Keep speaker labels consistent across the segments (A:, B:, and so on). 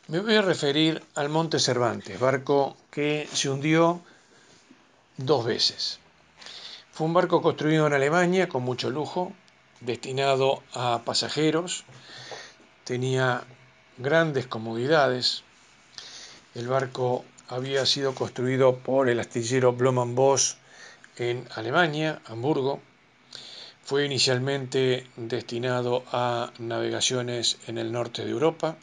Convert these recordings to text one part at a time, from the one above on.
A: Me voy a referir al Monte Cervantes, barco que se hundió 2 veces. Fue un barco construido en Alemania con mucho lujo, destinado a pasajeros, tenía grandes comodidades. El barco había sido construido por el astillero Blohm & Voss en Alemania, Hamburgo. Fue inicialmente destinado a navegaciones en el norte de Europa.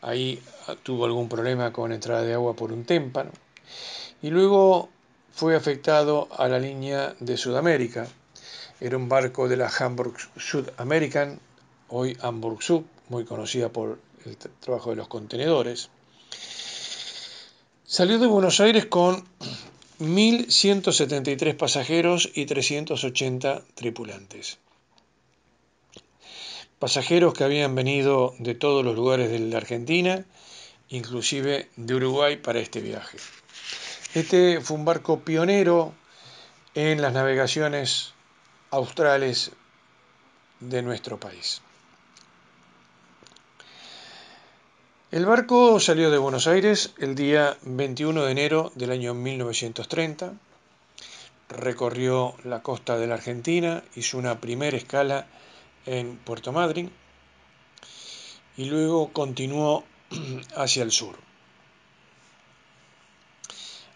A: Ahí tuvo algún problema con entrada de agua por un témpano. Y luego fue afectado a la línea de Sudamérica. Era un barco de la Hamburg Süd American, hoy Hamburg Süd, muy conocida por el trabajo de los contenedores. Salió de Buenos Aires con 1.173 pasajeros y 380 tripulantes. Pasajeros que habían venido de todos los lugares de la Argentina, inclusive de Uruguay, para este viaje. Este fue un barco pionero en las navegaciones australes de nuestro país. El barco salió de Buenos Aires el día 21 de enero del año 1930, recorrió la costa de la Argentina, hizo una primera escala en Puerto Madryn y luego continuó hacia el sur.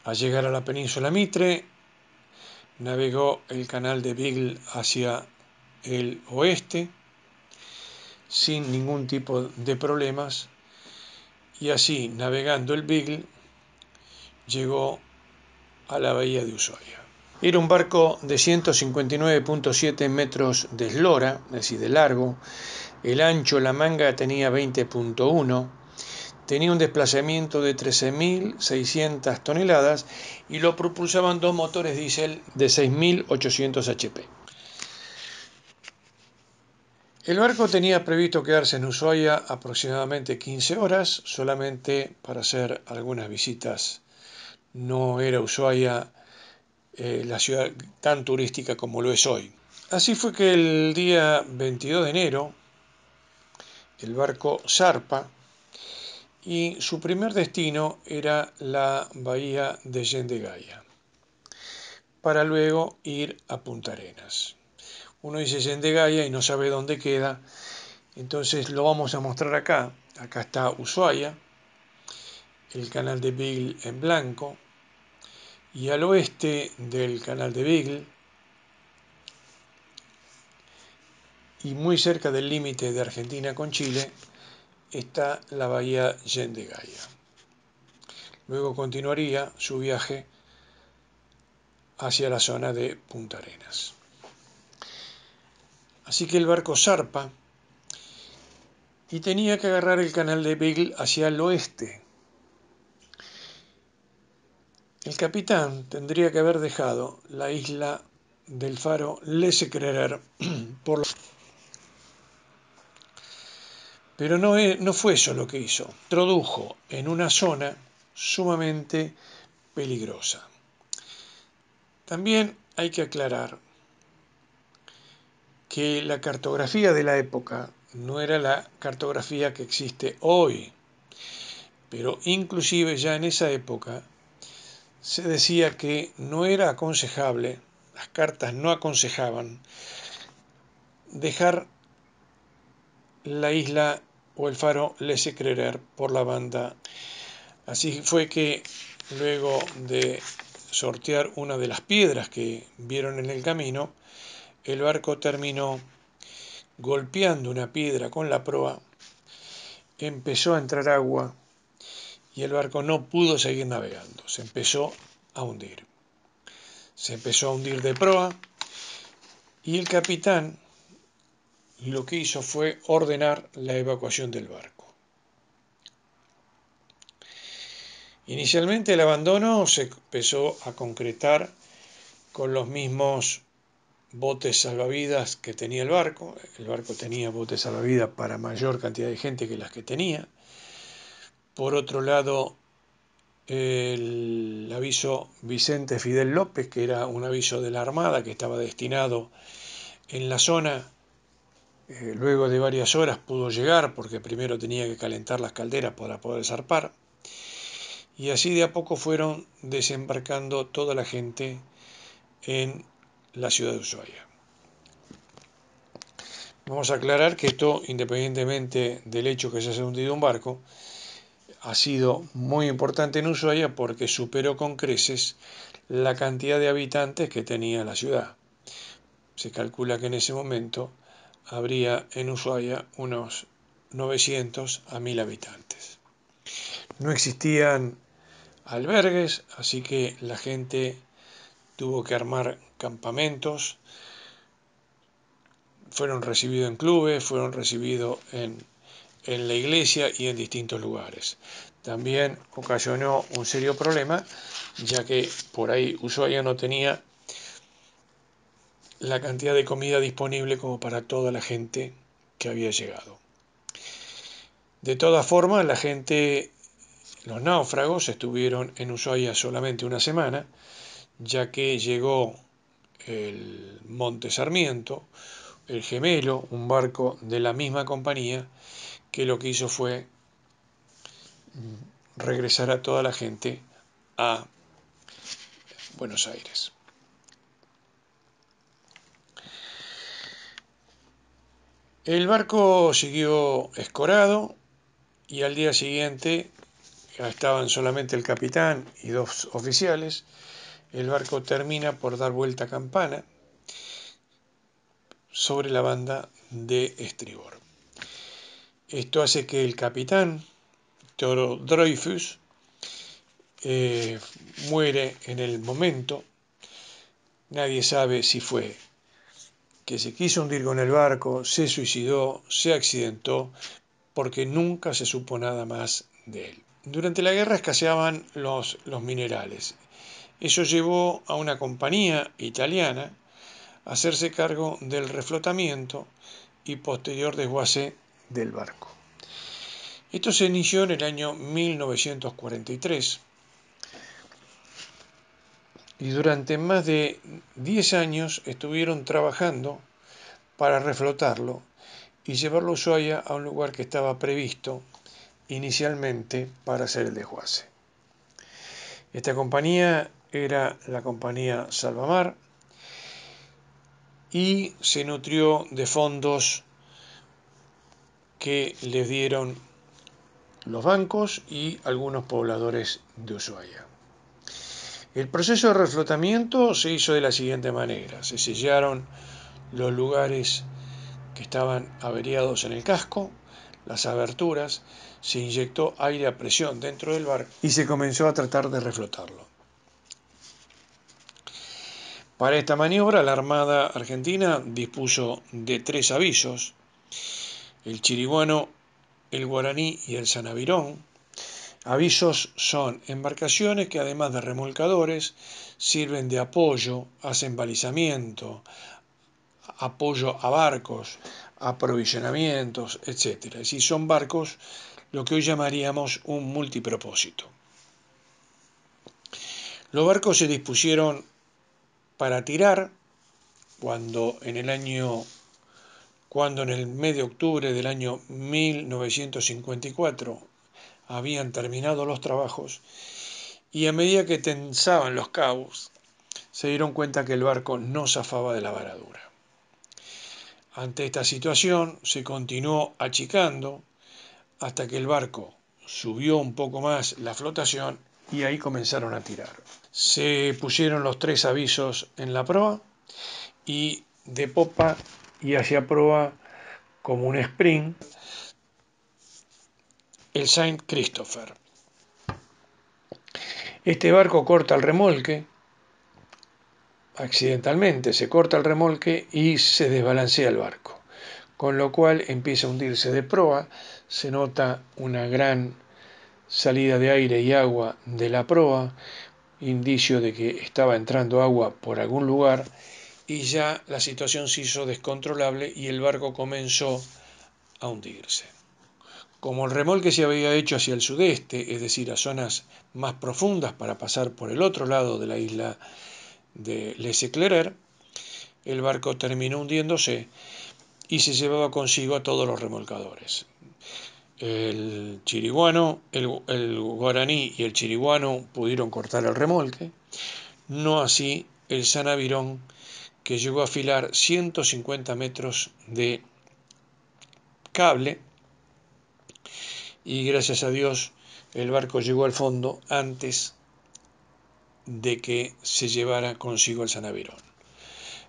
A: Al llegar a la península Mitre, navegó el canal de Beagle hacia el oeste sin ningún tipo de problemas, y así, navegando el Beagle, llegó a la bahía de Ushuaia. Era un barco de 159.7 metros de eslora, es decir, de largo. El ancho, la manga tenía 20.1, tenía un desplazamiento de 13.600 toneladas y lo propulsaban dos motores diésel de 6.800 HP. El barco tenía previsto quedarse en Ushuaia aproximadamente 15 horas, solamente para hacer algunas visitas. No era Ushuaia la ciudad tan turística como lo es hoy. Así fue que el día 22 de enero el barco zarpa y su primer destino era la bahía de Yendegaia, para luego ir a Punta Arenas. Uno dice Yendegaia y no sabe dónde queda, entonces lo vamos a mostrar acá. Acá está Ushuaia, el canal de Beagle en blanco, y al oeste del canal de Beagle y muy cerca del límite de Argentina con Chile está la bahía Yendegaia. Luego continuaría su viaje hacia la zona de Punta Arenas. Así que el barco zarpa y tenía que agarrar el canal de Beagle hacia el oeste. El capitán tendría que haber dejado la isla del faro Lessekreder pero no fue eso lo que hizo. Introdujo en una zona sumamente peligrosa. También hay que aclarar que la cartografía de la época no era la cartografía que existe hoy, pero inclusive ya en esa época se decía que no era aconsejable, las cartas no aconsejaban dejar la isla o el faro Lessekreder por la banda. Así fue que luego de sortear una de las piedras que vieron en el camino, el barco terminó golpeando una piedra con la proa, empezó a entrar agua y el barco no pudo seguir navegando, se empezó a hundir. Se empezó a hundir de proa y el capitán lo que hizo fue ordenar la evacuación del barco. Inicialmente el abandono se empezó a concretar con los mismos botes salvavidas que tenía el barco. El barco tenía botes salvavidas para mayor cantidad de gente que las que tenía. Por otro lado, el aviso Vicente Fidel López, que era un aviso de la Armada que estaba destinado en la zona Luego de varias horas pudo llegar porque primero tenía que calentar las calderas para poder zarpar. Y así de a poco fueron desembarcando toda la gente en la ciudad de Ushuaia. Vamos a aclarar que esto, independientemente del hecho que se haya hundido un barco, ha sido muy importante en Ushuaia porque superó con creces la cantidad de habitantes que tenía la ciudad. Se calcula que en ese momento habría en Ushuaia unos 900 a 1000 habitantes. No existían albergues, así que la gente tuvo que armar campamentos, fueron recibidos en clubes, fueron recibidos en la iglesia y en distintos lugares. También ocasionó un serio problema, ya que por ahí Ushuaia no tenía la cantidad de comida disponible como para toda la gente que había llegado. De todas formas, la gente, los náufragos, estuvieron en Ushuaia solamente una semana, ya que llegó el Monte Sarmiento, el Gemelo, un barco de la misma compañía, que lo que hizo fue regresar a toda la gente a Buenos Aires. El barco siguió escorado y al día siguiente estaban solamente el capitán y 2 oficiales. El barco termina por dar vuelta a campana sobre la banda de estribor. Esto hace que el capitán, Teodoro Dreyfus, muere en el momento. Nadie sabe si fue que se quiso hundir con el barco, se suicidó, se accidentó, porque nunca se supo nada más de él. Durante la guerra escaseaban los minerales. Eso llevó a una compañía italiana a hacerse cargo del reflotamiento y posterior desguace del barco. Esto se inició en el año 1943 y durante más de 10 años estuvieron trabajando para reflotarlo y llevarlo a Ushuaia a un lugar que estaba previsto inicialmente para hacer el desguace. Esta compañía era la compañía Salvamar y se nutrió de fondos que les dieron los bancos y algunos pobladores de Ushuaia. El proceso de reflotamiento se hizo de la siguiente manera: se sellaron los lugares que estaban averiados en el casco, las aberturas, se inyectó aire a presión dentro del barco y se comenzó a tratar de reflotarlo. Para esta maniobra, la Armada Argentina dispuso de 3 avisos: el chiriguano, el guaraní y el sanavirón. Avisos son embarcaciones que, además de remolcadores, sirven de apoyo, hacen balizamiento, apoyo a barcos, aprovisionamientos, etc. Es decir, son barcos lo que hoy llamaríamos un multipropósito. Los barcos se dispusieron para tirar cuando en el mes de octubre del año 1954 habían terminado los trabajos, y a medida que tensaban los cabos se dieron cuenta que el barco no zafaba de la varadura. Ante esta situación se continuó achicando hasta que el barco subió un poco más la flotación y ahí comenzaron a tirar. Se pusieron los 3 avisos en la proa y de popa y hacia proa, como un sprint, el Saint Christopher. Este barco corta el remolque, accidentalmente se corta el remolque y se desbalancea el barco, con lo cual empieza a hundirse de proa. Se nota una gran salida de aire y agua de la proa, indicio de que estaba entrando agua por algún lugar, y ya la situación se hizo descontrolable y el barco comenzó a hundirse. Como el remolque se había hecho hacia el sudeste, es decir, a zonas más profundas para pasar por el otro lado de la isla de Les Éclaireurs, el barco terminó hundiéndose y se llevaba consigo a todos los remolcadores. El chiriguano, el guaraní y el chiriguano pudieron cortar el remolque, no así el San Avirón, que llegó a afilar 150 metros de cable, y gracias a Dios el barco llegó al fondo antes de que se llevara consigo el San Avirón.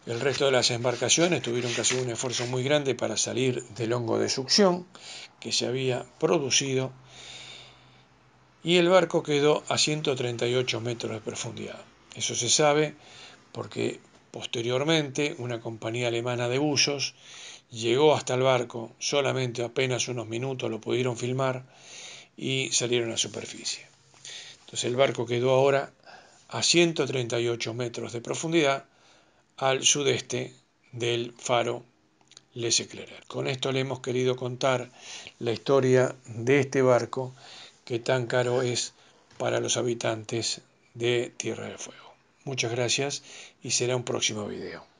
A: El resto de las embarcaciones tuvieron que hacer un esfuerzo muy grande para salir del hongo de succión que se había producido, y el barco quedó a 138 metros de profundidad. Eso se sabe porque posteriormente una compañía alemana de buzos llegó hasta el barco, solamente apenas unos minutos lo pudieron filmar y salieron a la superficie. Entonces el barco quedó ahora a 138 metros de profundidad al sudeste del faro Les Eclaireurs. Con esto le hemos querido contar la historia de este barco que tan caro es para los habitantes de Tierra del Fuego. Muchas gracias y será un próximo video.